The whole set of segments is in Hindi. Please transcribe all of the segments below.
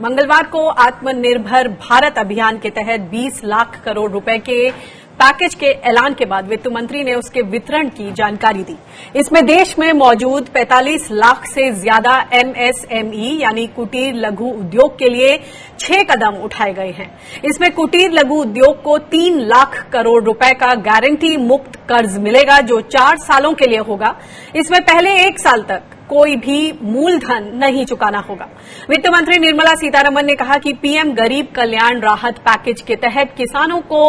मंगलवार को आत्मनिर्भर भारत अभियान के तहत 20 लाख करोड़ रुपए के पैकेज के ऐलान के बाद वित्त मंत्री ने उसके वितरण की जानकारी दी। इसमें देश में मौजूद 45 लाख से ज्यादा एमएसएमई यानी कुटीर लघु उद्योग के लिए 6 कदम उठाए गए हैं। इसमें कुटीर लघु उद्योग को 3 लाख करोड़ रुपए का गारंटी मुक्त कर्ज मिलेगा जो 4 सालों के लिए होगा। इसमें पहले 1 साल तक कोई भी मूलधन नहीं चुकाना होगा। वित्त मंत्री निर्मला सीतारमण ने कहा कि पीएम गरीब कल्याण राहत पैकेज के तहत किसानों को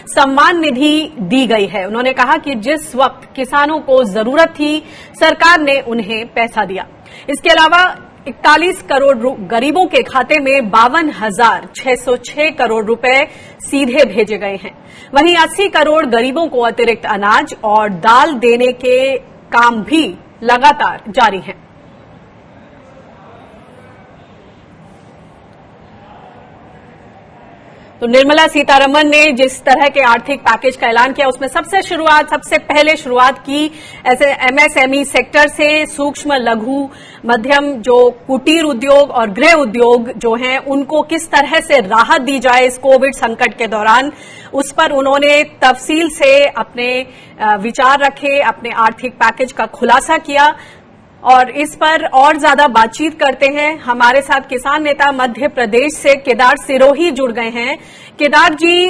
सम्मान निधि दी गई है। उन्होंने कहा कि जिस वक्त किसानों को जरूरत थी सरकार ने उन्हें पैसा दिया। इसके अलावा 41 करोड़ गरीबों के खाते में 52,606 करोड़ रुपए सीधे भेजे गए हैं। वहीं 80 करोड़ गरीबों को अतिरिक्त अनाज और दाल देने के काम भी लगातार जारी है। तो निर्मला सीतारमण ने जिस तरह के आर्थिक पैकेज का ऐलान किया उसमें सबसे पहले शुरुआत की ऐसे एमएसएमई सेक्टर से। सूक्ष्म लघु मध्यम जो कुटीर उद्योग और गृह उद्योग जो हैं उनको किस तरह से राहत दी जाए इस कोविड संकट के दौरान, उस पर उन्होंने तफसील से अपने विचार रखे, अपने आर्थिक पैकेज का खुलासा किया। और इस पर और ज्यादा बातचीत करते हैं। हमारे साथ किसान नेता मध्य प्रदेश से केदार सिरोही जुड़ गए हैं। केदार जी,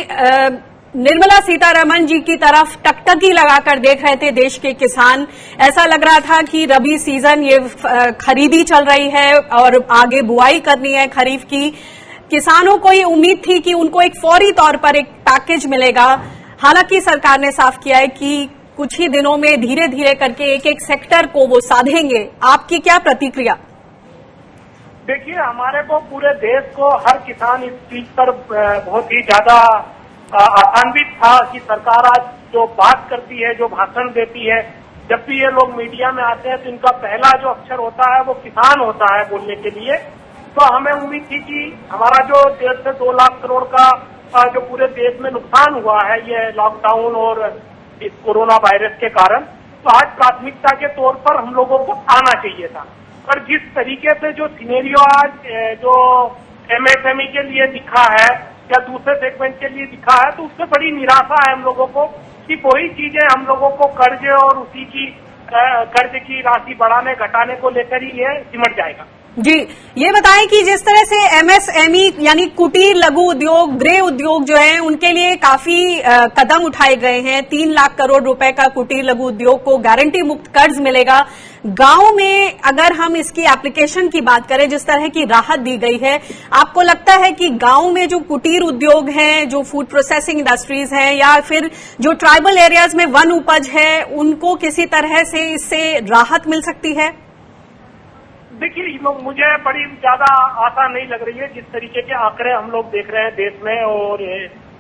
निर्मला सीतारमण जी की तरफ टकटकी लगाकर देख रहे थे देश के किसान। ऐसा लग रहा था कि रबी सीजन ये खरीदी चल रही है और आगे बुआई करनी है खरीफ की। किसानों को ये उम्मीद थी कि उनको एक फौरी तौर पर एक पैकेज मिलेगा। हालांकि सरकार ने साफ किया है कि कुछ ही दिनों में धीरे धीरे करके एक एक सेक्टर को वो साधेंगे। आपकी क्या प्रतिक्रिया? देखिए, हमारे को पूरे देश को हर किसान इस चीज पर बहुत ही ज्यादा आसान्वित था कि सरकार आज जो बात करती है, जो भाषण देती है, जब भी ये लोग मीडिया में आते हैं तो इनका पहला जो अक्षर होता है वो किसान होता है बोलने के लिए। तो हमें उम्मीद थी कि हमारा जो 1.5 से 2 लाख करोड़ का जो पूरे देश में नुकसान हुआ है ये लॉकडाउन और इस कोरोना वायरस के कारण, तो आज प्राथमिकता के तौर पर हम लोगों को आना चाहिए था। पर जिस तरीके से जो सिनेरियो आज जो एमएसएमई के लिए दिखा है या दूसरे सेगमेंट के लिए दिखा है, तो उससे बड़ी निराशा है हम लोगों को कि वही चीजें हम लोगों को कर्ज और उसी की कर्ज की राशि बढ़ाने घटाने को लेकर ही ये सिमट जाएगा। जी, ये बताएं कि जिस तरह से एमएसएमई यानी कुटीर लघु उद्योग, गृह उद्योग जो है उनके लिए काफी कदम उठाए गए हैं। 3 लाख करोड़ रुपए का कुटीर लघु उद्योग को गारंटी मुक्त कर्ज मिलेगा। गांव में अगर हम इसकी एप्लीकेशन की बात करें, जिस तरह की राहत दी गई है, आपको लगता है कि गांव में जो कुटीर उद्योग हैं, जो फूड प्रोसेसिंग इंडस्ट्रीज हैं या फिर जो ट्राइबल एरियाज में वन उपज है, उनको किसी तरह से इससे राहत मिल सकती है? देखिए, मुझे बड़ी ज्यादा आशा नहीं लग रही है। जिस तरीके के आंकड़े हम लोग देख रहे हैं देश में और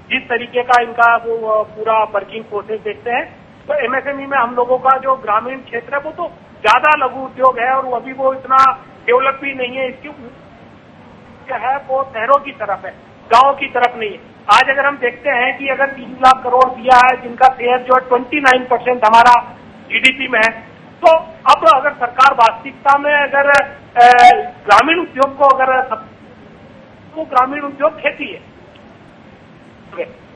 जिस तरीके का इनका वो पूरा वर्किंग प्रोसेस देखते हैं, तो एमएसएमई में हम लोगों का जो ग्रामीण क्षेत्र है वो तो ज्यादा लघु उद्योग है और अभी वो इतना डेवलप भी नहीं है। इसकी है वो शहरों की तरफ है, गाँव की तरफ नहीं है। आज अगर हम देखते हैं कि अगर 3 लाख करोड़ दिया है, जिनका शेयर जो 29% हमारा जीडीपी में है, तो अब अगर सरकार वास्तविकता में अगर ग्रामीण उद्योग को अगर तो ग्रामीण उद्योग खेती है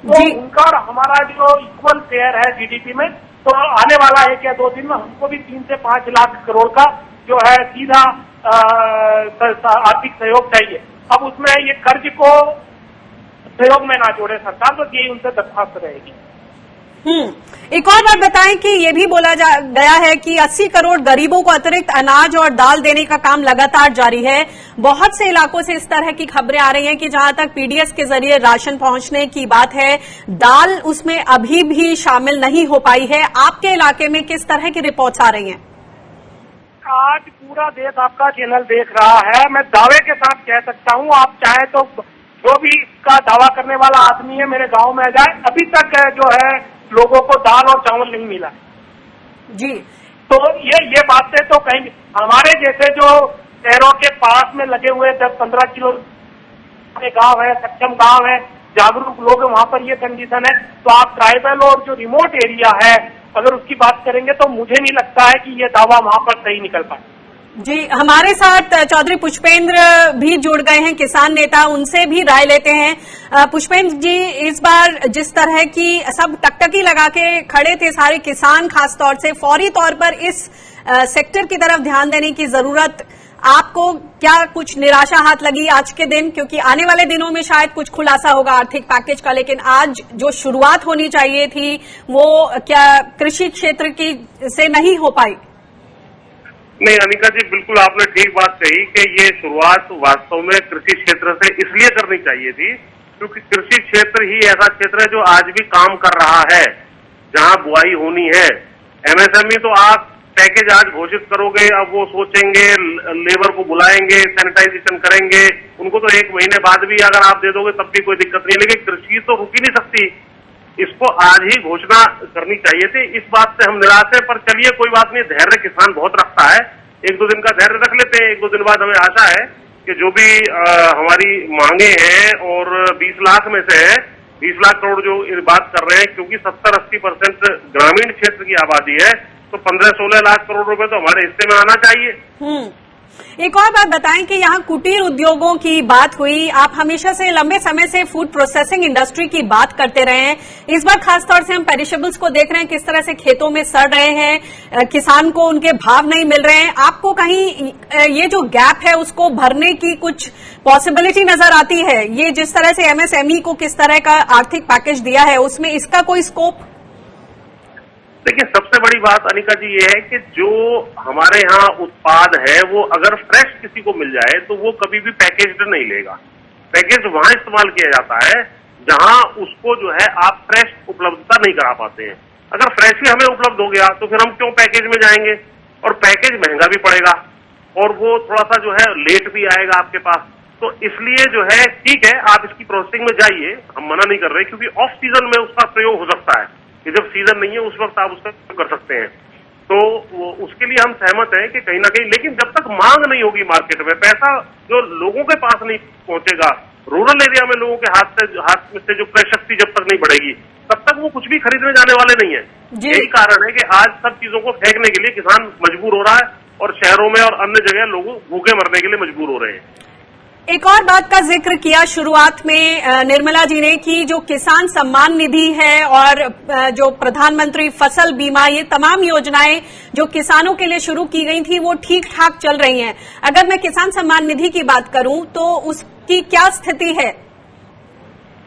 तो उनका हमारा जो इक्वल शेयर है जीडीपी में, तो आने वाला 1 या 2 दिन में हमको भी 3 से 5 लाख करोड़ का जो है सीधा आर्थिक सहयोग चाहिए। अब उसमें ये कर्ज को सहयोग में ना जोड़े सरकार, तो यही उनसे दरखास्त रहेगी। एक और बात बताएं कि ये भी बोला गया है कि 80 करोड़ गरीबों को अतिरिक्त अनाज और दाल देने का काम लगातार जारी है। बहुत से इलाकों से इस तरह की खबरें आ रही हैं कि जहां तक पीडीएस के जरिए राशन पहुंचने की बात है, दाल उसमें अभी भी शामिल नहीं हो पाई है। आपके इलाके में किस तरह की रिपोर्ट्स आ रही हैं? आज पूरा देश आपका चैनल देख रहा है। मैं दावे के साथ कह सकता हूं, आप चाहे तो जो भी इसका दावा करने वाला आदमी है मेरे गांव में आ जाए, अभी तक जो है लोगों को दाल और चावल नहीं मिला जी। तो ये बातें तो कहीं हमारे जैसे जो शहरों के पास में लगे हुए 10-15 किलो गांव है, सक्षम गांव है, जागरूक लोग वहां पर ये कंडीशन है। तो आप ट्राइबल और जो रिमोट एरिया है अगर उसकी बात करेंगे तो मुझे नहीं लगता है कि ये दावा वहां पर सही निकल पाए। जी, हमारे साथ चौधरी पुष्पेंद्र भी जुड़ गए हैं, किसान नेता, उनसे भी राय लेते हैं। पुष्पेंद्र जी, इस बार जिस तरह की सब टकटकी लगा के खड़े थे सारे किसान, खासतौर से फौरी तौर पर इस सेक्टर की तरफ ध्यान देने की जरूरत, आपको क्या कुछ निराशा हाथ लगी आज के दिन? क्योंकि आने वाले दिनों में शायद कुछ खुलासा होगा आर्थिक पैकेज का, लेकिन आज जो शुरुआत होनी चाहिए थी वो क्या कृषि क्षेत्र की से नहीं हो पाई? नहीं अनिका जी, बिल्कुल आपने ठीक बात कही कि ये शुरुआत वास्तव में कृषि क्षेत्र से इसलिए करनी चाहिए थी क्योंकि कृषि क्षेत्र ही ऐसा क्षेत्र है जो आज भी काम कर रहा है, जहां बुआई होनी है। एमएसएमई तो आप पैकेज आज घोषित करोगे, अब वो सोचेंगे, लेबर को बुलाएंगे, सैनिटाइजेशन करेंगे, उनको तो 1 महीने बाद भी अगर आप दे दोगे तब भी कोई दिक्कत नहीं है। लेकिन कृषि तो रुक ही नहीं सकती, इसको आज ही घोषणा करनी चाहिए थी। इस बात से हम निराश हैं, पर चलिए कोई बात नहीं, धैर्य किसान बहुत रखता है, 1-2 दिन का धैर्य रख लेते हैं। 1-2 दिन बाद हमें आशा है कि जो भी हमारी मांगे हैं, और 20 लाख में से 20 लाख करोड़ जो बात कर रहे हैं, क्योंकि 70-80% ग्रामीण क्षेत्र की आबादी है, तो 15-16 लाख करोड़ रुपए तो हमारे हिस्से में आना चाहिए। एक और बात बताएं कि यहाँ कुटीर उद्योगों की बात हुई, आप हमेशा से लंबे समय से फूड प्रोसेसिंग इंडस्ट्री की बात करते रहे हैं। इस बार खासतौर से हम पेरिशेबल्स को देख रहे हैं किस तरह से खेतों में सड़ रहे हैं, किसान को उनके भाव नहीं मिल रहे हैं। आपको कहीं ये जो गैप है उसको भरने की कुछ पॉसिबिलिटी नजर आती है? ये जिस तरह से एमएसएमई को किस तरह का आर्थिक पैकेज दिया है, उसमें इसका कोई स्कोप? देखिए, सबसे बड़ी बात अनिका जी ये है कि जो हमारे यहाँ उत्पाद है वो अगर फ्रेश किसी को मिल जाए तो वो कभी भी पैकेज्ड नहीं लेगा। पैकेज वहां इस्तेमाल किया जाता है जहां उसको जो है आप फ्रेश उपलब्धता नहीं करा पाते हैं। अगर फ्रेश ही हमें उपलब्ध हो गया तो फिर हम क्यों पैकेज में जाएंगे? और पैकेज महंगा भी पड़ेगा और वो थोड़ा सा जो है लेट भी आएगा आपके पास। तो इसलिए जो है ठीक है, आप इसकी प्रोसेसिंग में जाइए, हम मना नहीं कर रहे, क्योंकि ऑफ सीजन में उसका प्रयोग हो सकता है कि जब सीजन नहीं है उस वक्त आप उसका प्रयोग कर सकते हैं। तो उसके लिए हम सहमत हैं कि कहीं ना कहीं, लेकिन जब तक मांग नहीं होगी मार्केट में, पैसा जो लोगों के पास नहीं पहुंचेगा, रूरल एरिया में लोगों के हाथ से जो क्रय शक्ति जब तक नहीं बढ़ेगी, तब तक वो कुछ भी खरीदने जाने वाले नहीं है। यही कारण है कि आज सब चीजों को फेंकने के लिए किसान मजबूर हो रहा है और शहरों में और अन्य जगह लोग भूखे मरने के लिए मजबूर हो रहे हैं। एक और बात का जिक्र किया शुरुआत में निर्मला जी ने कि जो किसान सम्मान निधि है और जो प्रधानमंत्री फसल बीमा, ये तमाम योजनाएं जो किसानों के लिए शुरू की गई थी वो ठीक ठाक चल रही हैं। अगर मैं किसान सम्मान निधि की बात करूं तो उसकी क्या स्थिति है?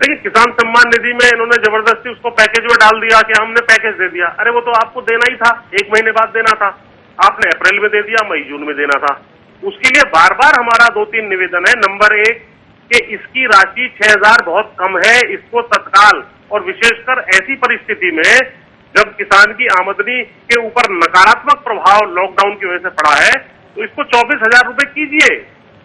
देखिए, किसान सम्मान निधि में इन्होंने जबरदस्ती उसको पैकेज में डाल दिया कि हमने पैकेज दे दिया। अरे वो तो आपको देना ही था, 1 महीने बाद देना था, आपने अप्रैल में दे दिया, मई जून में देना था। उसके लिए बार बार हमारा 2-3 निवेदन है। नंबर 1 कि इसकी राशि 6,000 बहुत कम है, इसको तत्काल, और विशेषकर ऐसी परिस्थिति में जब किसान की आमदनी के ऊपर नकारात्मक प्रभाव लॉकडाउन की वजह से पड़ा है, तो इसको 24,000 रुपए कीजिए।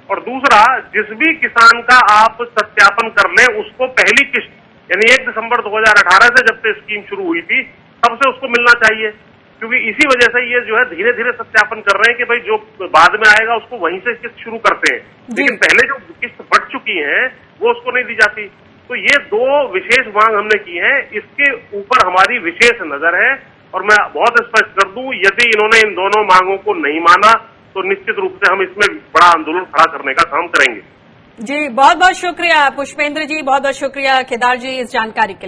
और दूसरा, जिस भी किसान का आप सत्यापन कर लें उसको पहली किस्त, यानी 1 दिसंबर 2018 से जब से स्कीम शुरू हुई थी तब से उसको मिलना चाहिए, क्योंकि इसी वजह से ये जो है धीरे धीरे सत्यापन कर रहे हैं कि भाई जो बाद में आएगा उसको वहीं से किस्त शुरू करते हैं, लेकिन पहले जो किस्त बढ़ चुकी है वो उसको नहीं दी जाती। तो ये 2 विशेष मांग हमने की है, इसके ऊपर हमारी विशेष नजर है। और मैं बहुत स्पष्ट कर दूं, यदि इन्होंने इन दोनों मांगों को नहीं माना तो निश्चित रूप से हम इसमें बड़ा आंदोलन खड़ा करने का काम करेंगे। जी, बहुत बहुत शुक्रिया पुष्पेंद्र जी, बहुत बहुत शुक्रिया केदार जी इस जानकारी के लिए।